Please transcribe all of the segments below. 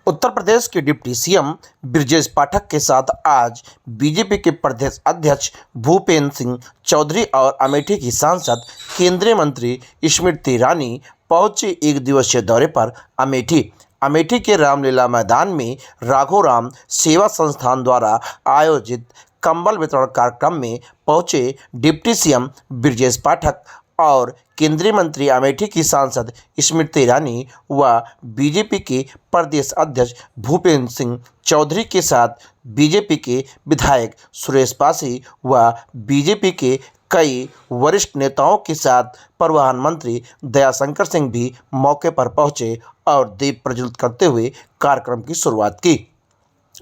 उत्तर प्रदेश के deputy CM Brajesh Pathak के साथ आज बीजेपी के प्रदेश अध्यक्ष भूपेंद्र सिंह चौधरी और अमेठी की सांसद केंद्रीय मंत्री स्मृति ईरानी पहुंचे एक दिवसीय दौरे पर अमेठी के रामलीला मैदान में राघव राम सेवा संस्थान द्वारा आयोजित कंबल वितरण कार्यक्रम में पहुंचे डिप्टी सीएम ब्रजेश पाठक और केंद्रीय मंत्री अमेठी की सांसद स्मृति ईरानी व बीजेपी के प्रदेश अध्यक्ष भूपेंद्र सिंह चौधरी के साथ बीजेपी के विधायक सुरेश पासी व बीजेपी के कई वरिष्ठ नेताओं के साथ परिवहन मंत्री दयाशंकर सिंह भी मौके पर पहुंचे और दीप प्रज्वलित करते हुए कार्यक्रम की शुरुआत की।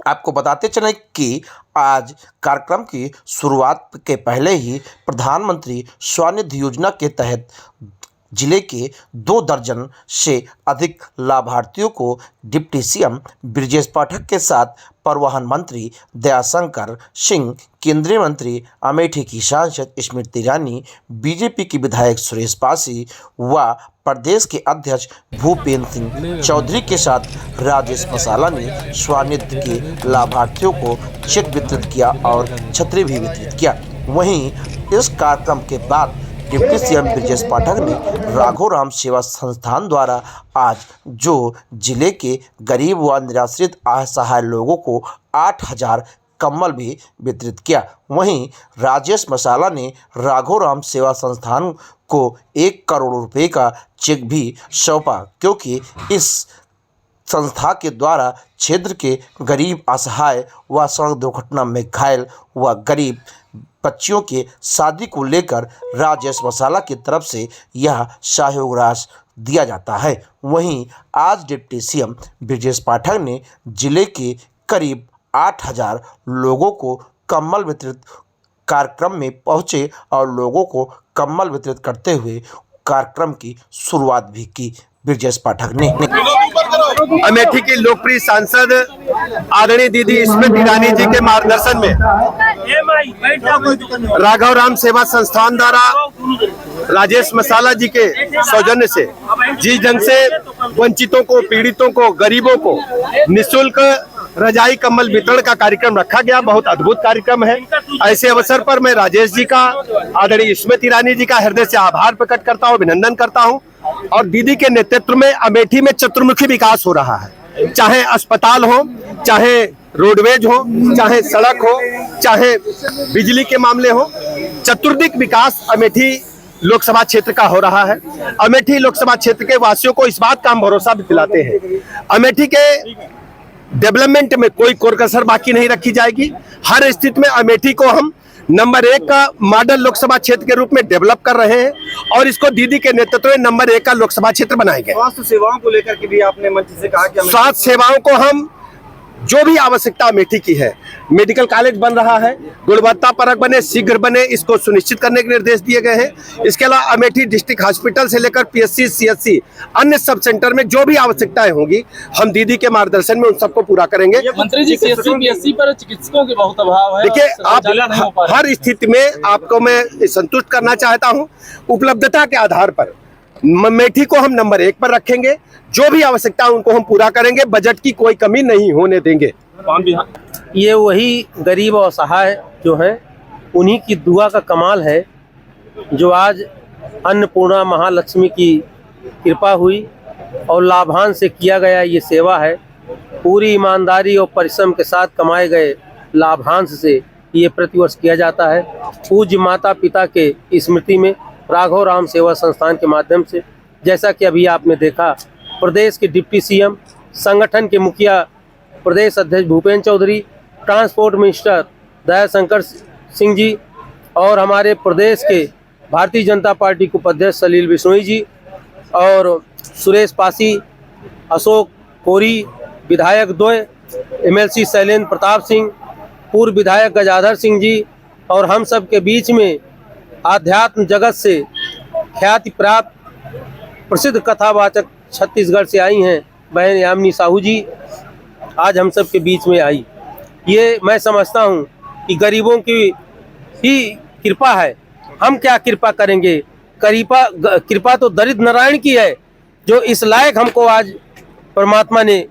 आपको बताते चलें कि आज कार्यक्रम की शुरुआत के पहले ही प्रधानमंत्री स्वनिधि योजना के तहत जिले के 2 दर्जन से अधिक लाभार्थियों को डिप्टी सीएम ब्रजेश पाठक के साथ परिवहन मंत्री दयाशंकर सिंह, केंद्रीय मंत्री अमेठी की सांसद स्मृति ईरानी, बीजेपी के विधायक सुरेश पासी व प्रदेश के अध्यक्ष भूपेंद्र सिंह चौधरी के साथ राजेश मसाला ने स्वनिधि के लाभार्थियों को चेक वितरित किया और छतरी भी वितरित किया। वहीं इस कार्यक्रम के बाद डिप्टी सीएम ब्रजेश पाठक ने राघव राम सेवा संस्थान द्वारा आज जो जिले के गरीब व निराश्रित असहाय लोगों को 8,000 कंबल भी वितरित किया। वहीं राजेश मसाला ने राघव राम सेवा संस्थान को 1 करोड़ रुपए का चेक भी सौंपा, क्योंकि इस संस्था के द्वारा क्षेत्र के गरीब असहाय व सड़क दुर्घटना में घायल व गरीब बच्चियों के शादी को लेकर राजेश मसाला की तरफ से यह सहयोग राशि दिया जाता है। वहीं आज डिप्टी सीएम ब्रजेश पाठक ने जिले के करीब 8,000 लोगों को कंबल वितरित कार्यक्रम में पहुंचे और लोगों को कंबल वितरित करते हुए कार्यक्रम की शुरुआत भी की। ब्रजेश पाठक ने अमेठी की लोकप्रिय सांसद आदरणीय दीदी स्मृति ईरानी जी के मार्गदर्शन में राघव राम सेवा संस्थान द्वारा राजेश मसाला जी के सौजन्य से जिस ढंग से वंचितों को, पीड़ितों को, गरीबों को निःशुल्क रजाई कंबल वितरण का कार्यक्रम रखा गया, बहुत अद्भुत कार्यक्रम है। ऐसे अवसर पर मैं राजेश जी का, आदरणीय स्मृति ईरानी जी का हृदय से आभार प्रकट करता हूँ, अभिनंदन करता हूँ। और दीदी के नेतृत्व में अमेठी में चतुर्मुखी विकास हो रहा है, चाहे अस्पताल हो, चाहे रोडवेज हो, चाहे सड़क हो, चाहे बिजली के मामले हो, चतुर्दिक विकास अमेठी लोकसभा क्षेत्र का हो रहा है। अमेठी लोकसभा क्षेत्र के वासियों को इस बात का हम भरोसा भी दिलाते हैं, अमेठी के डेवलपमेंट में कोई कोर-कसर बाकी नहीं रखी जाएगी। हर स्थिति में अमेठी को हम नंबर 1 का मॉडल लोकसभा क्षेत्र के रूप में डेवलप कर रहे हैं और इसको दीदी के नेतृत्व में नंबर 1 का लोकसभा क्षेत्र बनाएंगे। स्वास्थ्य सेवाओं को लेकर के भी आपने मंच से कहा कि स्वास्थ्य सेवाओं को हम जो भी आवश्यकता अमेठी की है, मेडिकल कॉलेज बन रहा है, गुणवत्ता परक बने, शीघ्र बने, इसको सुनिश्चित करने के निर्देश दिए गए हैं। इसके अलावा अमेठी डिस्ट्रिक्ट हॉस्पिटल से लेकर पीएचसी, सीएचसी, अन्य सब सेंटर में जो भी आवश्यकताएं होंगी हम दीदी के मार्गदर्शन में उन सबको पूरा करेंगे। मंत्री जी, सीएचसी, पीएचसी पर चिकित्सकों के बहुत अभाव है। देखिए, आप हर स्थिति में आपको मैं संतुष्ट करना चाहता हूँ। उपलब्धता के आधार पर अमेठी को हम नंबर 1 पर रखेंगे, जो भी आवश्यकता उनको हम पूरा करेंगे, बजट की कोई कमी नहीं होने देंगे। ये वही गरीब और असहाय जो हैं, उन्हीं की दुआ का कमाल है जो आज अन्नपूर्णा महालक्ष्मी की कृपा हुई और लाभांश से किया गया ये सेवा है। पूरी ईमानदारी और परिश्रम के साथ कमाए गए लाभांश से ये प्रतिवर्ष किया जाता है। पूज्य माता पिता के स्मृति में राघव राम सेवा संस्थान के माध्यम से, जैसा कि अभी आपने देखा, प्रदेश के डिप्टी सीएम, संगठन के मुखिया प्रदेश अध्यक्ष भूपेंद्र चौधरी, ट्रांसपोर्ट मिनिस्टर दयाशंकर सिंह जी और हमारे प्रदेश के भारतीय जनता पार्टी के उपाध्यक्ष सलील बिश्नोई जी और सुरेश पासी, अशोक कोरी, विधायक द्वय एमएलसी शैलेंद्र प्रताप सिंह, पूर्व विधायक गजाधर सिंह जी और हम सब के बीच में आध्यात्म जगत से ख्याति प्राप्त प्रसिद्ध कथावाचक छत्तीसगढ़ से आई हैं बहन यामिनी साहू जी, आज हम सब के बीच में आई। ये मैं समझता हूँ कि गरीबों की ही कृपा है। हम क्या कृपा करेंगे, कृपा तो दरिद्र नारायण की है, जो इस लायक हमको आज परमात्मा ने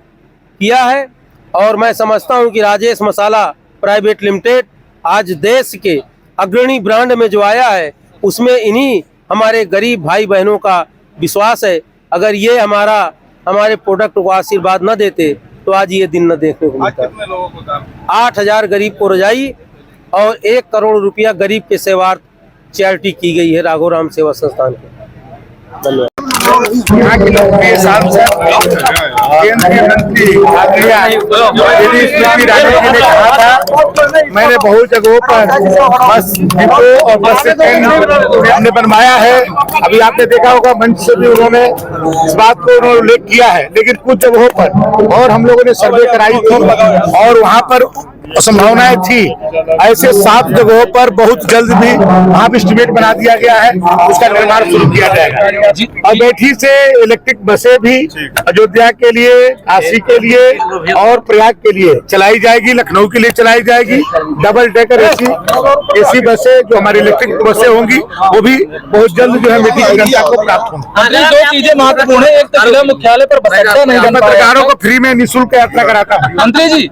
किया है। और मैं समझता हूं कि राजेश मसाला प्राइवेट लिमिटेड आज देश के अग्रणी ब्रांड में जो आया है उसमें इन्हीं हमारे गरीब भाई बहनों का विश्वास है। अगर ये हमारे प्रोडक्ट को आशीर्वाद न देते तो आज ये दिन न देखने को मिलता। कितने लोगों को था? 8,000 गरीब को रजाई और 1 करोड़ रुपया गरीब के सेवार्थ चैरिटी की गई है राघोराम सेवा संस्थान को। धन्यवाद। यहाँ के लोकप्रिय सांसद केंद्रीय मंत्री स्मृति ईरानी जी ने कहा था, मैंने बहुत जगहों पर बस डिपो और बस स्टैंड हमने बनवाया है। अभी आपने देखा होगा मंच से भी उन्होंने इस बात को उन्होंने उल्लेख किया है, लेकिन कुछ जगहों पर और हम लोगों ने सर्वे कराई थी और वहाँ पर संभावनाएं थी। ऐसे 7 जगहों पर बहुत जल्द भी वहाँ भी एस्टिमेट बना दिया गया है, उसका निर्माण शुरू किया जाएगा। अमेठी से इलेक्ट्रिक बसें भी अयोध्या के लिए, काशी के लिए और प्रयाग के लिए चलाई जाएगी, लखनऊ के लिए चलाई जाएगी। डबल डेकर एसी बसें जो हमारी इलेक्ट्रिक बसें होंगी वो भी बहुत जल्द जो है अमेठी की जनता को प्राप्त होंगी। 2 चीजें महत्वपूर्ण है, एक तो जिला मुख्यालय पर बस अड्डा नहीं बन पाया। पत्रकारों को फ्री में निःशुल्क यात्रा कराता हूँ। मंत्री जी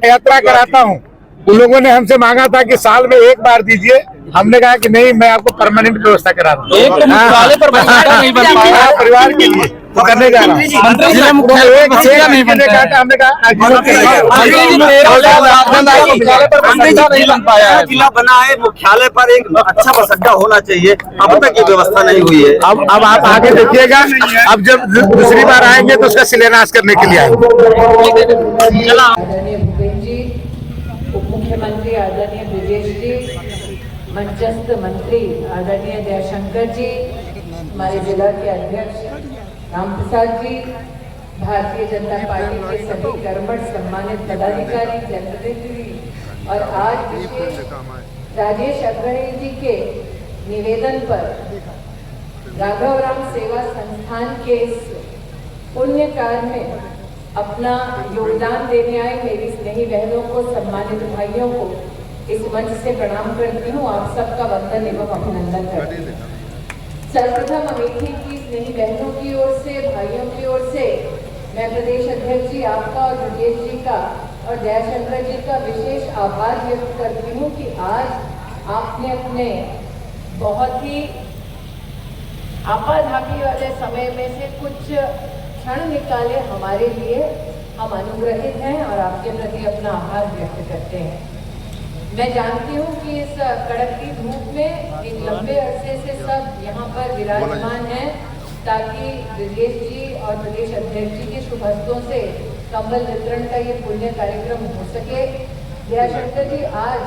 यात्रा कराता हूँ। उन लोगों ने हमसे मांगा था कि साल में 1 बार दीजिए, हमने कहा कि नहीं, मैं आपको परमानेंट व्यवस्था करा दूं। एक तो मुख्यालय पर बस अड्डा नहीं बन पाया, परिवार के लिए तो करने जा रहा हूँ। मंत्री जिला मुख्यालय पर बस अड्डा नहीं बन पाया। हमने कहा नहीं बन पाया है। जिला बना है, मुख्यालय पर एक अच्छा बस अड्डा होना चाहिए, अब तक ये व्यवस्था नहीं हुई है। अब आप आगे देखिएगा, अब जब दूसरी बार आएंगे तो उसका शिलान्यास करने के लिए आएंगे। आदरणीय भूपेन्द्र जी, उप मुख्यमंत्री आदरणीय ब्रिजेश जी, मंचस्थ मंत्री आदरणीय जयशंकर जी, हमारे जिला के अध्यक्ष रामप्रसाद जी, भारतीय जनता पार्टी के सभी कर्मठ सम्मानित पदाधिकारी, जनप्रतिनिधि और आज विशेष राजेश अग्रणी जी के निवेदन पर राघवराम सेवा संस्थान के इस पुण्य कार्य में अपना योगदान देने आए मेरी स्नेही बहनों को, सम्मानित भाइयों को इस मंच से प्रणाम करती हूँ। आप सबका वंदन एवं अभिनंदन करती हूँ। सर्वप्रथम अमेठी की स्नेही बहनों की ओर से, भाइयों की ओर से मैं प्रदेश अध्यक्ष जी आपका और ब्रजेश जी का और जयशंकर जी का विशेष आभार व्यक्त करती हूँ कि आज आपने अपने बहुत ही आपाधापी वाले समय में से कुछ क्षण निकाले हमारे लिए। हम अनुग्रहित हैं और आपके प्रति अपना आभार व्यक्त करते हैं। मैं जानती हूँ कि इस कड़कती धूप में एक लंबे अरसे से सब यहाँ पर विराजमान हैं ताकि ब्रजेश जी और प्रदेश अध्यक्ष जी के शुभ हस्तों से कंबल वितरण का ये पुण्य कार्यक्रम हो सके। जयशंकर जी, आज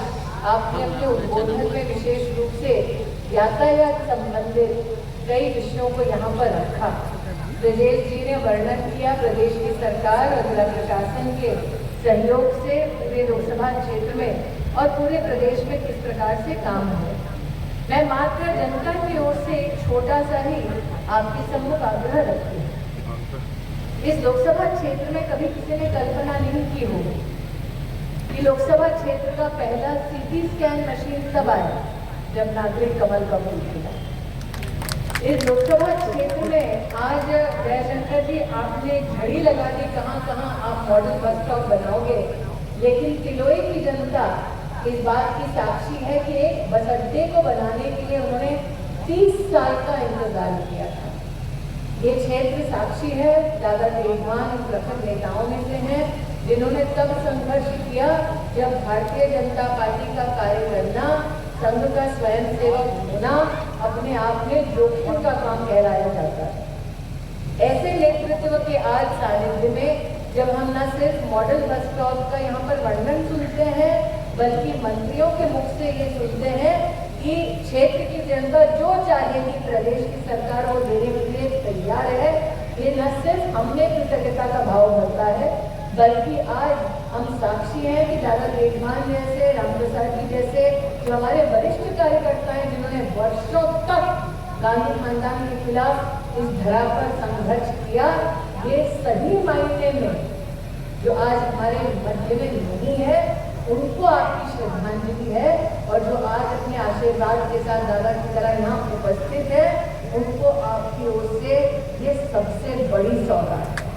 आपने अपने उद्बोधन में विशेष रूप से यातायात संबंधित कई विषयों को यहाँ पर रखा। ब्रजेश जी ने वर्णन किया प्रदेश की सरकार और जिला प्रशासन के सहयोग से पूरे लोकसभा क्षेत्र में और पूरे प्रदेश में किस प्रकार से काम है। मैं मात्र जनता की ओर से एक छोटा सा ही आपके सम्मुख आग्रह रखती हूँ। इस लोकसभा क्षेत्र में कभी किसी ने कल्पना नहीं की होगी कि लोकसभा क्षेत्र का पहला CT स्कैन मशीन तब आया जब नागरिक कमल का फूल खिला। इस लोकसभा क्षेत्र में आज जयशंकर जी आपने झड़ी लगा दी कहाँ कहाँ आप मॉडल बस स्टॉप बनाओगे, लेकिन किलोई की जनता इस बात की साक्षी है कि एक बस अड्डे को बनाने के लिए उन्होंने 30 साल का इंतजार किया था। ये क्षेत्र साक्षी है, दादा तेजवान प्रखर नेताओं में से हैं जिन्होंने तब संघर्ष किया जब भारतीय जनता पार्टी का कार्य करना, संघ का स्वयं सेवक होना अपने आप में जोखिम का काम कहलाया जाता है। ऐसे नेतृत्व के आज सानिध्य में जब हम न सिर्फ मॉडल बस स्टॉप का यहाँ पर वर्णन सुनते हैं बल्कि मंत्रियों के मुख से ये सुनते हैं कि क्षेत्र की जनता जो चाहेगी प्रदेश की सरकार वो देने के लिए तैयार है, ये न सिर्फ हमने कृतज्ञता का भाव भरता है बल्कि आज हम साक्षी हैं कि दादा तेजवान जैसे, रामप्रसाद जी जैसे जो हमारे वरिष्ठ कार्यकर्ता हैं जिन्होंने वर्षों तक गांधी खानदान के खिलाफ इस धरा पर संघर्ष किया, ये सही मायने में जो आज हमारे मध्य में नहीं है उनको आपकी श्रद्धांजलि है और जो आज अपने आशीर्वाद के साथ दादा की तरह यहाँ उपस्थित है उनको आपकी ओर से ये सबसे बड़ी सौगात है।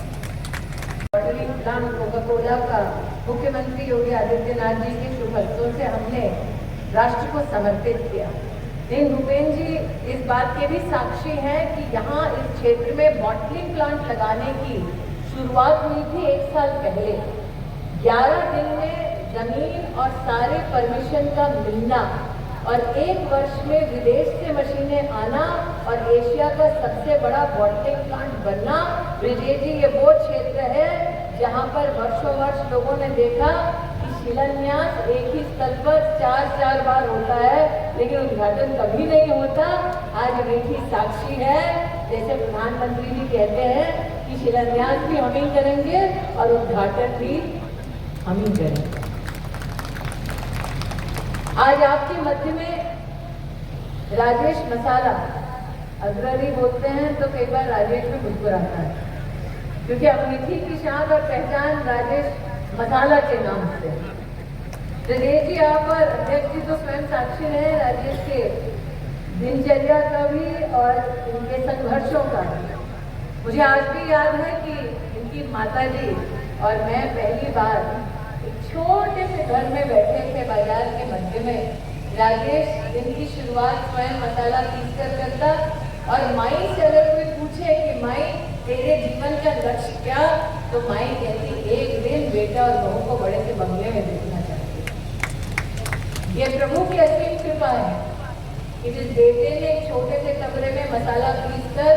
नाम कोका कोला का मुख्यमंत्री योगी आदित्यनाथ जी के शुभ हस्तों से हमने राष्ट्र को समर्पित किया। लेकिन भूपेंद्र जी इस बात के भी साक्षी हैं कि यहाँ इस क्षेत्र में बॉटलिंग प्लांट लगाने की शुरुआत हुई थी 1 साल पहले। 11 दिन में जमीन और सारे परमिशन का मिलना और 1 वर्ष में विदेश से मशीनें आना और एशिया का सबसे बड़ा बॉटलिंग प्लांट बनना। ब्रिजेश जी, ये वो क्षेत्र है जहाँ पर वर्षों वर्ष लोगों ने देखा कि शिलान्यास एक ही स्थल पर 4 बार होता है, लेकिन उद्घाटन कभी नहीं होता। आज अमेठी साक्षी है। जैसे प्रधानमंत्री जी कहते हैं कि शिलान्यास भी हम ही करेंगे और उद्घाटन भी हम ही करेंगे। आज आपके मध्य में राजेश मसाला, अग्रणी बोलते हैं तो कई बार राजेश में मुस्कुराता है, क्योंकि अमेठी की शान और पहचान राजेश मसाला के नाम से। ब्रजेश जी, आप और अध्यक्ष जी तो स्वयं साक्षी रहे राजेश के दिनचर्या का भी और इनके संघर्षों का भी। मुझे आज भी याद है कि इनकी माता जी और मैं पहली बार एक छोटे से घर में बैठे थे बाजार के मध्य में। राजेश दिन की शुरुआत स्वयं मसाला पीस कर करता और माई से अगर कोई पूछे कि माई तेरे जीवन का लक्ष्य क्या, तो माई कहती एक दिन बेटा और बहू को बड़े से बंगले में देखना चाहिए। ये प्रभु की असीम कृपा है कि जिस बेटे ने एक छोटे से कमरे में मसाला पीस कर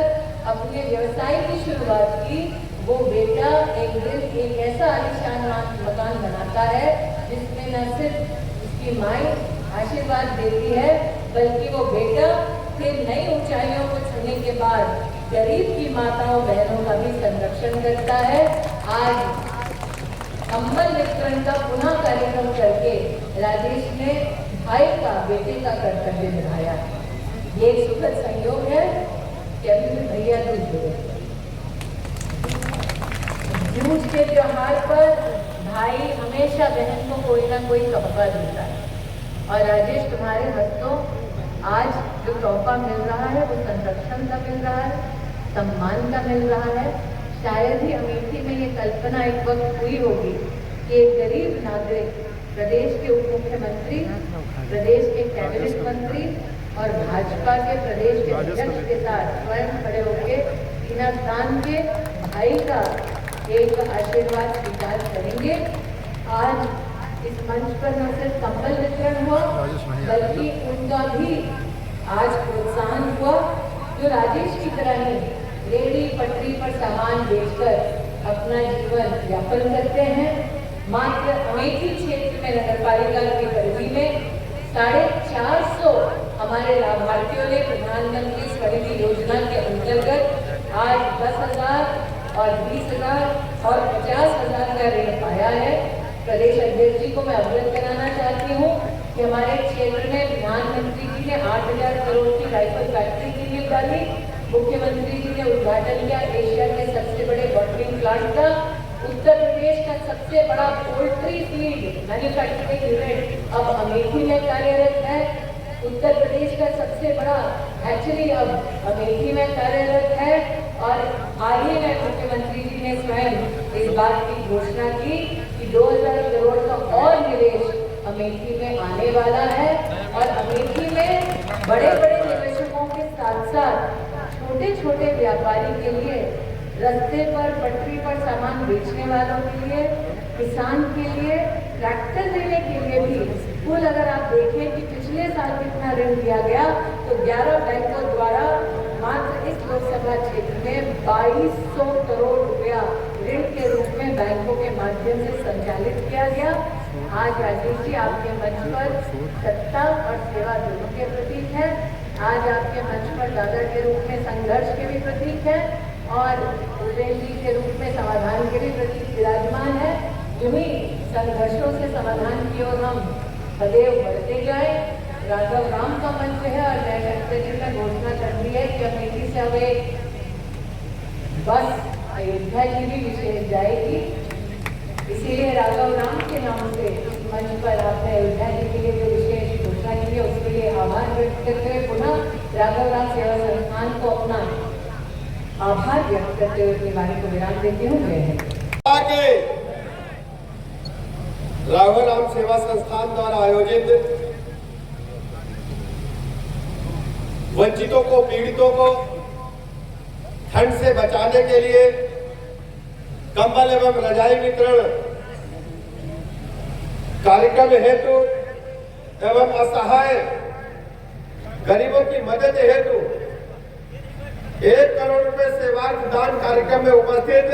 अपने व्यवसाय की शुरुआत की, वो बेटा एक दिन एक ऐसा आलीशान मकान बनाता है जिसमें न सिर्फ उसकी माई आशीर्वाद देती है, बल्कि वो बेटा फिर नई ऊंचाइयों को छूने के बाद गरीब की माताओं बहनों का भी संरक्षण करता है। आज कंबल वितरण का पुनः कार्यक्रम करके राजेश ने भाई का बेटे का कर्तव्य निभाया। ये एक सुखद संयोग है कि अभी भी भैया दूज जुड़े। जूझ के त्योहार पर भाई हमेशा बहन को कोई ना कोई तोहफा देता है, और राजेश तुम्हारे हस्तों आज जो तोहफा मिल रहा है वो संरक्षण का मिल रहा है, सम्मान का मिल रहा है। शायद ही अमेठी में ये कल्पना एक वक्त हुई होगी कि एक गरीब नागरिक प्रदेश के उप मुख्यमंत्री, प्रदेश के कैबिनेट मंत्री और भाजपा के प्रदेश के अध्यक्ष के साथ स्वयं खड़े होकर बिना दान के भाई का एक आशीर्वाद स्वीकार करेंगे। आज इस मंच पर न सिर्फ कंबल वितरण हुआ, बल्कि उनका भी आज प्रोत्साहन हुआ, जो राजेश की तरह ही रेहड़ी पटरी पर सामान बेचकर अपना जीवन यापन करते हैं। मात्र अमेठी क्षेत्र में नगरपालिका की परिधि में 450 हमारे लाभार्थियों ने प्रधानमंत्री स्वनिधि योजना के अंतर्गत आज 10,000 और 20,000 और 50,000 का ऋण पाया है। प्रदेश अध्यक्ष जी को मैं अवगत कराना चाहती हूँ कि हमारे क्षेत्र में प्रधानमंत्री जी ने 8,000 करोड़ की राइफल फैक्ट्री की नींव डाली। मुख्यमंत्री जी ने उद्घाटन किया एशिया के सबसे बड़े बॉटलिंग प्लांट का। उत्तर प्रदेश का सबसे बड़ा पोल्ट्री फीड मैन्युफैक्चरिंग यूनिट अब अमेठी में कार्यरत है। उत्तर प्रदेश का सबसे बड़ा हैचरी अब अमेठी में कार्यरत है। और हाल ही में मुख्यमंत्री जी ने स्वयं इस बात की घोषणा की कि 2,000 करोड़ का और निवेश अमेठी में आने वाला है। और अमेठी में बड़े बड़े निवेशकों के साथ साथ छोटे छोटे व्यापारी के लिए, रास्ते पर पटरी पर सामान बेचने वालों के लिए, किसान के लिए, ट्रैक्टर लेने के लिए भी कुल अगर आप देखें कि पिछले साल कितना ऋण दिया गया, तो 11 बैंकों द्वारा मात्र इस लोकसभा क्षेत्र में 2200 करोड़ रुपया ऋण के रूप में बैंकों के माध्यम से संचालित किया गया। आज राजेश जी आपके मंच पर सत्ता और सेवा दोनों के प्रतीक है। आज आपके मंच पर दादा के रूप में संघर्ष के भी प्रतीक है और भूपेंद्र जी के रूप में समाधान के भी प्रतीक विराजमान है। यूं ही संघर्षों से समाधान की ओर हम सदैव बढ़ते जाए। राघव राम का मंच है और नए गणतंत्र में घोषणा कर दी है कि अमेठी से अब एक बस अयोध्या की भी विशेष जाएगी। इसीलिए राघव राम के नाम से इस मंच पर आपने अयोध्या जी के लिए जो विशेष घोषणा की है उसके लिए आभार व्यक्त करते हुए पुनः राघव राम सेवा संस्थान को अपना आभार व्यक्त करते हुए अपनी वाणी को विराम देती हूँ। जय हिंद। राघव राम सेवा संस्थान द्वारा आयोजित वंचितों को, पीड़ितों को ठंड से बचाने के लिए कंबल एवं रजाई वितरण कार्यक्रम हेतु एवं असहाय गरीबों की मदद हेतु 1 करोड़ रुपए सेवार्थ दान कार्यक्रम में उपस्थित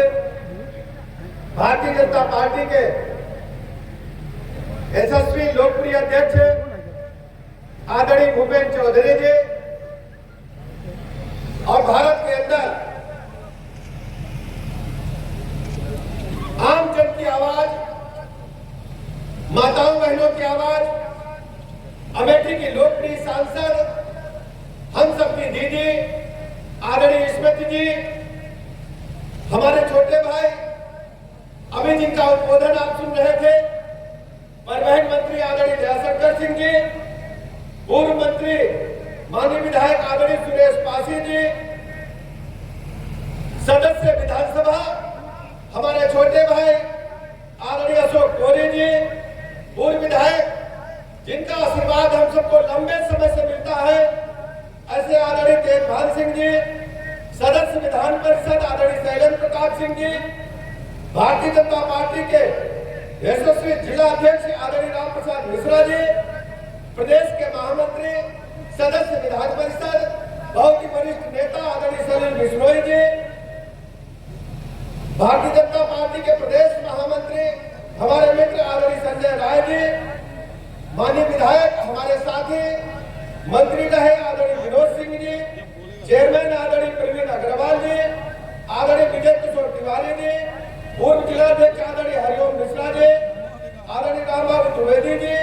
भारतीय जनता पार्टी के यशस्वी लोकप्रिय अध्यक्ष आदरणीय भूपेन चौधरी जी और भारत के अंदर आम जन की आवाज, माताओं बहनों की आवाज, अमेठी की लोकप्रिय सांसद, हम सबकी दीदी आदरणीय स्मृति जी, हमारे छोटे भाई अभी जिनका उद्बोधन आप सुन रहे थे, परिवहन मंत्री आदरणीय जयशंकर सिंह जी, पूर्व मंत्री माननीय विधायक आदरणीय सुरेश पासी जी, सदस्य विधानसभा हमारे छोटे भाई आदरणीय अशोक कोरी जी, पूर्व विधायक जिनका आशीर्वाद हम सबको लंबे समय से मिलता है, ऐसे आदरणीय तेजपाल सिंह जी, सदस्य विधान परिषद आदरणीय शैलेंद्र प्रताप सिंह जी, भारतीय जनता पार्टी के यशस्वी जिला अध्यक्ष आदरणीय राम प्रसाद मिश्रा जी, प्रदेश के महामंत्री सदस्य विधान परिषद बहुत ही वरिष्ठ नेता आदरणीय सलील बिश्नोई जी, भारतीय जनता पार्टी के प्रदेश महामंत्री हमारे मित्र आदरणीय संजय राय जी, माननीय विधायक हमारे साथी मंत्री रहे आदरणीय विनोद सिंह जी, चेयरमैन आदरणीय प्रवीण अग्रवाल जी, आदरणीय विजय किशोर तिवारी जी, पूर्व जिलाध्यक्ष आदरणीय हरिओम मिश्रा जी, आदरणीय रामबाबू द्विवेदी जी,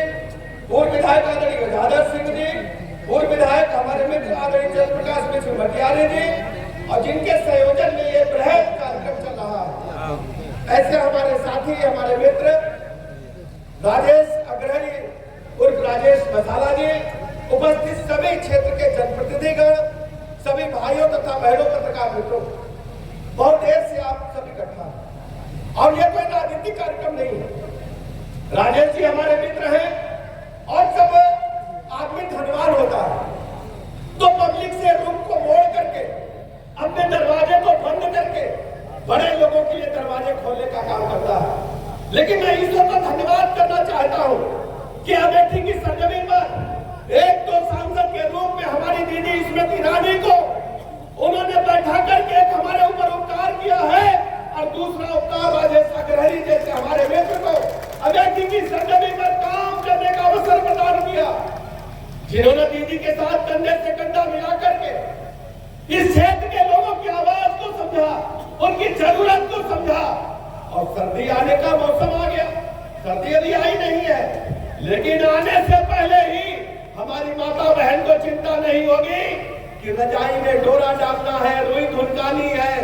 पूर्व विधायक आदरणीय गजाधर सिंह जी, पूर्व विधायक हमारे मित्र आदरणीय जयप्रकाश मिश्र भटियारी जी, और जिनके संयोजन में ये बृहद कार्यक्रम चल रहा है, ऐसे हमारे साथी हमारे मित्र राजेश अग्रहरी उर्फ राजेश मसाला जी, उपस्थित सभी क्षेत्र के जनप्रतिनिधिगण, सभी भाइयों तथा बहनों पत्रकार मित्रों, बहुत देर से आप सब इकट्ठा हैं और ये कोई राजनीतिक कार्यक्रम नहीं है। राजेश जी हमारे मित्र हैं और सब आदमी धनवान होता है तो पब्लिक से रुख को मोड़ करके अपने दरवाजे को बंद करके बड़े लोगों के लिए दरवाजे खोलने का काम करता है। लेकिन मैं ईश्वर का धन्यवाद करना चाहता हूँ कि अमेठी की सरजमीन पर एक तो सांसद के रूप में हमारी दीदी स्मृति ईरानी को उन्होंने बैठा करके एक हमारे ऊपर उपकार किया है और दूसरा उपकार राजेश अग्रहरी जैसे हमारे मित्र को अमेठी की सरजमीन पर काम करने का अवसर प्रदान किया, जिन्होंने दीदी के साथ कंधे से कंधा मिला करके इस क्षेत्र के लोगों की आवाज को समझा, उनकी जरूरत को समझा। और सर्दी आने का मौसम आ गया, सर्दी अभी आई नहीं है, लेकिन आने से पहले ही हमारी माता बहन को चिंता नहीं होगी कि रजाई में डोरा डालना है, रुई धुनकानी है,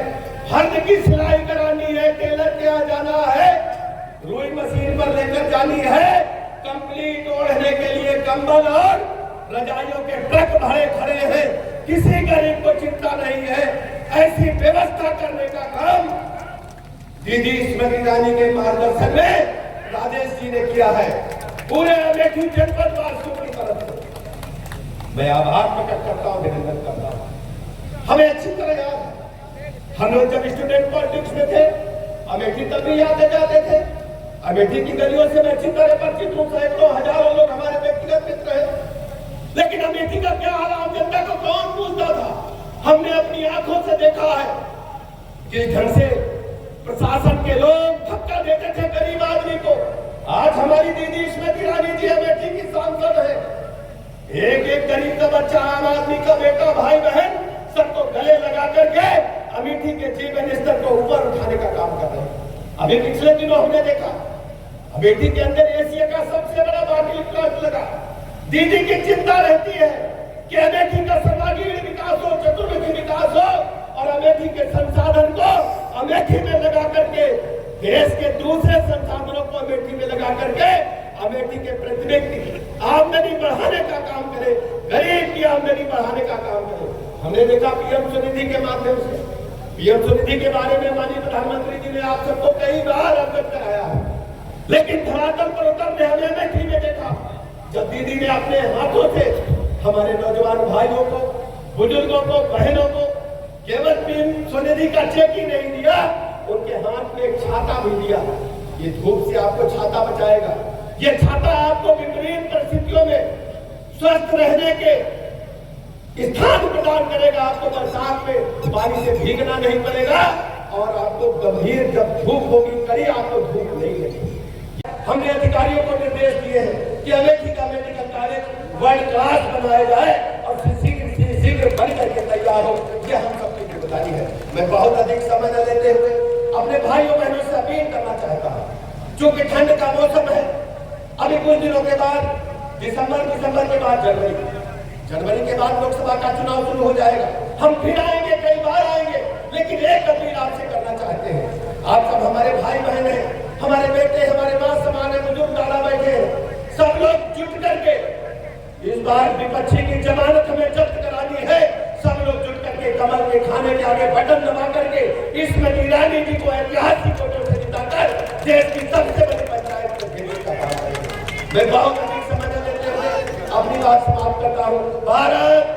हर्द की सिलाई करानी है, टेलर के यहाँ जाना है, रुई मशीन पर लेकर जानी है, कंप्लीट ओढ़ने के लिए कंबल और रजाइयों के ट्रक भरे खड़े हैं, किसी गरीब को चिंता नहीं है। ऐसी व्यवस्था करने का काम दीदी स्मृति ईरानी के मार्गदर्शन में राजेश जी ने किया है। पूरे अमेठी जनपद वासियों की तरफ से मैं आभार प्रकट करता हूँ, अभिनंदन करता हूँ। हमें अच्छी तरह याद है, हम लोग जब स्टूडेंट पॉलिटिक्स में थे अमेठी तब भी आते जाते थे, अमेठी की गलियों से मैं अच्छी तरह परिचित हूँ, सैकड़ों हजारों लोग हमारे व्यक्तिगत मित्र हैं। लेकिन अमेठी का क्या हाल आम जनता को कौन पूछता था? हमने अपनी आंखों से देखा है किस ढंग से प्रशासन के लोग धक्का देते थे गरीब आदमी को। आज हमारी दीदी स्मृति ईरानी जी अमेठी की सांसद है, एक एक गरीब का बच्चा, आम आदमी का बेटा, भाई बहन सबको गले लगा करके अमेठी के जीवन स्तर को ऊपर उठाने का काम कर रहे हैं। अभी पिछले दिनों हमने देखा अमेठी के अंदर एशिया का सबसे बड़ा बाटली प्लांट लगा। दीदी की चिंता रहती है कि अमेठी का सर्वांगीण विकास हो, चतुर्मुखी विकास हो और अमेठी के संसाधन को अमेठी में लगा करके देश के दूसरे संसाधनों को अमेठी में लगा करके अमेठी के प्रतिनिधि की आमदनी बढ़ाने का काम करे, गरीब की आमदनी बढ़ाने का काम करे। हमने देखा पीएम स्वनिधि के माध्यम से, पीएम स्वनिधि के बारे में माननीय प्रधानमंत्री जी ने आप सबको कई बार अवगत कराया है लेकिन धरातल पर उतरने हमें अमेठी में देखा, जब दीदी ने अपने हाथों से हमारे नौजवान भाइयों को, बुजुर्गों को, बहनों को केवल पीएम स्वनिधि का चेक ही नहीं दिया, उनके हाथ में एक छाता भी दिया। ये धूप से आपको छाता बचाएगा, ये छाता आपको विपरीत परिस्थितियों में स्वस्थ रहने के स्थान प्रदान करेगा। आपको बरसात में पानी से भीगना नहीं पड़ेगा और आपको गंभीर जब धूप होगी कड़ी आपको धूप नहीं लगेगी। हमने अधिकारियों को निर्देश दिए हैं कि अमेठी का मेडिकल कॉलेज वर्ल्ड क्लास बनाया जाए और शीघ्र बन करके तैयार हो, ये हम सबकी जिम्मेदारी है। मैं बहुत अधिक समय न लेते हुए अपने भाइयों बहनों से अपील करना चाहता हूँ, चूंकि ठंड का मौसम है, अभी कुछ दिनों के बाद दिसंबर के बाद जनवरी के बाद लोकसभा का चुनाव शुरू हो जाएगा। हम फिर आएंगे, कई बार आएंगे, लेकिन एक अपील आपसे करना चाहते हैं। आप सब हमारे भाई बहन हैं, हमारे बेटे, हमारे माँ समान है, बुजुर्ग दादा बैठे हैं, सब लोग जुट करके इस बार विपक्षी की जमानत हमें जब्त करानी है। सब लोग जुट करके कमल के खाने के आगे बटन दबा करके स्मृति ईरानी जी को ऐतिहासिक वोटों से जिताकर देश की सबसे बड़ी पंचायत को घेरने का काम करेंगे। मैं बहुत अधिक समय न लेते हुए अपनी बात समाप्त करता हूँ। भारत